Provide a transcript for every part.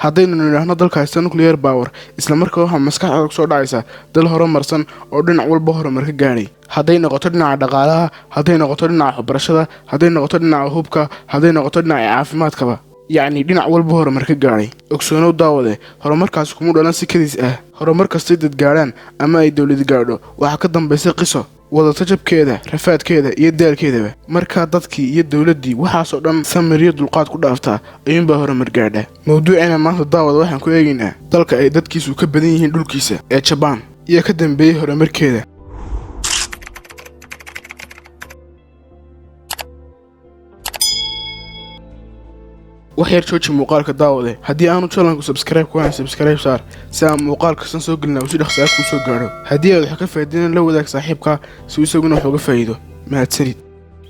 haddaynu nidhaahno dalka haysta nuclear power isla markaa waxaa maskaxda kusoo dhacaysa dal horumarsan oo dhinac walba horumar ka gaadhay. hadday noqoto dhinaca dhaqaalaha, hadday noqoto dhinaca waxbarashada, hadday noqoto dhinaca hubka, hadday noqoto dhinaca caafimaadkaba, yacni dhinac walba horumar ka gaadhay. ogsoonow daawade, horumarkaas kuma dhalan si kadis ah. horumar kastay dad gaadhaan ama ay dowlad gaadho waxaa ka dambaysa qiso wadata jabkeeda, rafaadkeeda iyo daalkeedaba. markaa dadkii iyo dowladdii waxaasoo dhan samir iyo dulqaad ku dhaaftaa ayuunbaa horumar gaadha. mawduuceena maanta daawada waxaan ku eegaynaa dalka ay dadkiisu ka badan yihiin dhulkiisa ee Jabaan iyo ka dambeeyey horumarkeeda. wax yar jooji muuqaalka daawade, haddii aanu channelku subscribe ku hayn subscribe saar si aan muuqaal kastan soo gelina uu si dhaqso ah kuu soo gaadho. haddii aad wax ka faa'iideen la wadaag saaxiibka si isaguna wax uga faa'iido. mahadsanid.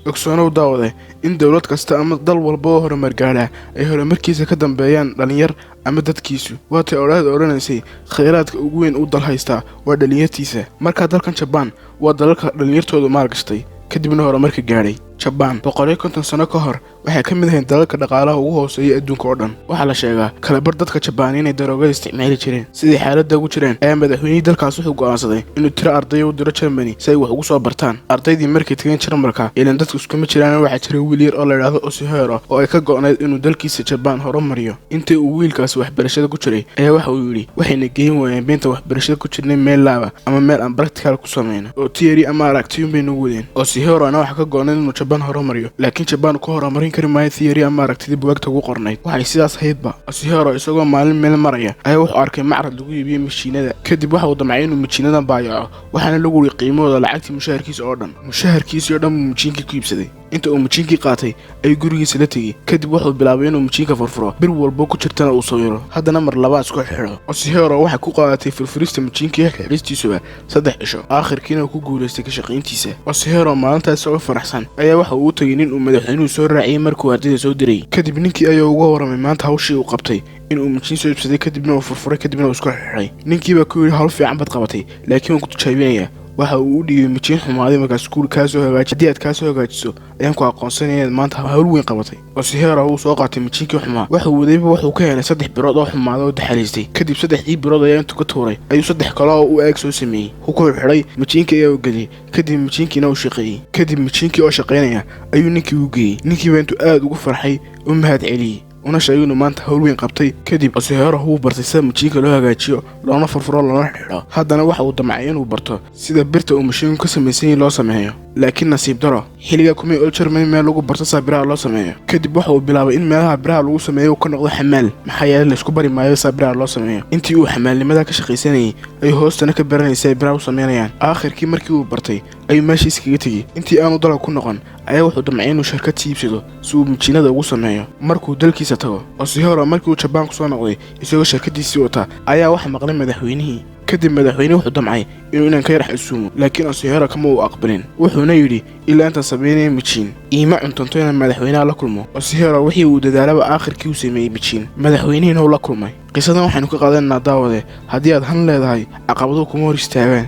ogsoonow daawade, in dowlad kasta ama dal walba oo horumar gaadha ay horumarkiisa ka dambeeyaan dhalinyar ama dadkiisu. waatay odhanaysay khayraadka ugu weyn uu dal haystaa waa dhalinyartiisa. markaa dalkan Jabaan waa dalalka dhalinyartoodu maalgashtay kadibna horumarka gaadhay. Jabaan 150 sano ka hor waxay ka mid ahayn dalalka dhaqaalaha ugu hooseeya adduunka oo dhan. waxaa la sheegaa kalabar dadka Jabaan inay daroogada isticmaali jireen. sidii xaaladda ugu jireen ayaa madaxweynihii dalkaas wuxuu go'aansaday inuu tiro arday u diro Germany si ay wax ugu soo bartaan. ardaydii markay tageen Jarmalka ilaan dadku iskuma jiraan waxaa jiray wiil yar oo la yidhaahdo Osihiro oo ay ka go'nayd inuu dalkiisa Jabaan horumariyo. intii uu wiilkaasi waxbarashada ku jiray ayaa waxa uu yidhi waxayna geyn waayeen beenta waxbarashada ku jirnay meel laaba ama meel aan practical ku samayno oo theory ama aragtiyuun bay nagu wadeen. Osihiro-na waxa ka go'nayd inuu Jabaan horumariyo, laakiin Jabaan ku horumarin kari maayo theory ama aragtidii buugagta ugu qornayd. waxay sidaas haydba. Osihiro isagoo maalin meel maraya ayaa wuxuu arkay macrad lagu iibiyo mashiinada. kadib waxa uu damcay inuu mashiinadan baayaco, waxaana lagu wuri qiimahooda lacagtii mushaharkiisa oo dhan. mushaharkiisii oo dhan buu mashiinkii ku iibsaday. inta uu mashiinkii qaatay ayuu gurigiisa la tegey. kadib wuxuu bilaabay inuu mashiinka furfuro, bir walba ku jirtana uu sawiro, haddana mar labaad isku xidho. Osihiro waxay ku qaadatay furfurista mashiinkii xidhistiisuba 3 cisho. aakhirkiina uu ku guulaystay ka shaqayntiisa. Osihiro maalintaas isagoo faraxsan ayaa waxa uu u tagay nin uu madaxweynuhu soo raaciyay markuu ardayda soo diray. kadib ninkii ayaa uga warramay maanta hawshii uu qabtay, inuu mashiin soo iibsaday kadibna uu furfuray kadibna uu isku xidhay. ninkii baa ku yidhi hawl fiican baad qabatay, laakiin waan ku tijaabinayaa. waxa uu u dhiibay mashiin xumaaday markaas iskuul kaa soo hagaajiso. haddii aad kaa soo hagaajiso ayaan ku aqoonsanaya inaad maanta hawl weyn qabatay. Osihiro wuu soo qaatay mashiinkii xumaa. wuxuu wadayba wuxuu ka helay 3 birood oo xumaaday oo daxalaystay. kadib 3dii birood ayaa intuu ka tuuray ayuu 3 kale oo u eeg soo sameeyey. ku xidhay mashiinkii ayaa u geliyay. kadib mashiinkiina uu shaqeeyey. kadib mashiinkii oo shaqaynaya ayuu ninkii u geeyey. ninkiiba intuu aad ugu farxay u mahad celiyey una sheegay inuu maanta hawl weyn qabtay. kadib Osihiro wuu bartay sida mashiinka loo hagaajiyo, loona furfuro, loona xidho. haddana waxa uu damcay inuu barto sida birta uu mashiinku ka samaysan yahay loo sameeyo. laakiin nasiib daro xilliga kumay oo Germany meel lagu barto sida biraha loo sameeyo. kadib waxa uu bilaabay in meelaha biraha lagu sameeyo uu ka noqdo xamaal, maxaa yeelay la isku bari maayo sida biraha loo sameeyo. intii uu xamaalnimada ka shaqaysanayay ayuu hoostana ka baranayay biraha u sameynayaan. aakhirkii markii uu bartay ayuu meeshiisa kaga tegey. intii aanu dalka ku noqon ayaa wuxuu damcay inuu shirkad iibsado si uu mashiinada ugu sameeyo. markuu dalkiisa tago Osihiro markii uu Jabaan ku soo noqday isagoo shirkadiisii wata ayaa waxa maqlay madaxweynihii. kadib madaxweynuhu wuxuu damcay inuu inaan ka yar xasuumo, laakiin Osihiro kama uu aqbalin. wuxuuna yidhi ilaa inta sameynay mashiin iima cuntanto inaan madaxweynaha la kulmo. Osihiro wixii uu dadaalaba aakhirkii uu sameeyey mashiin, madaxweynihiina uu la kulmay. qisadan waxaynu ka qaadanaynaa daawade, haddii aad han leedahay caqabado kuma hor istaagaan.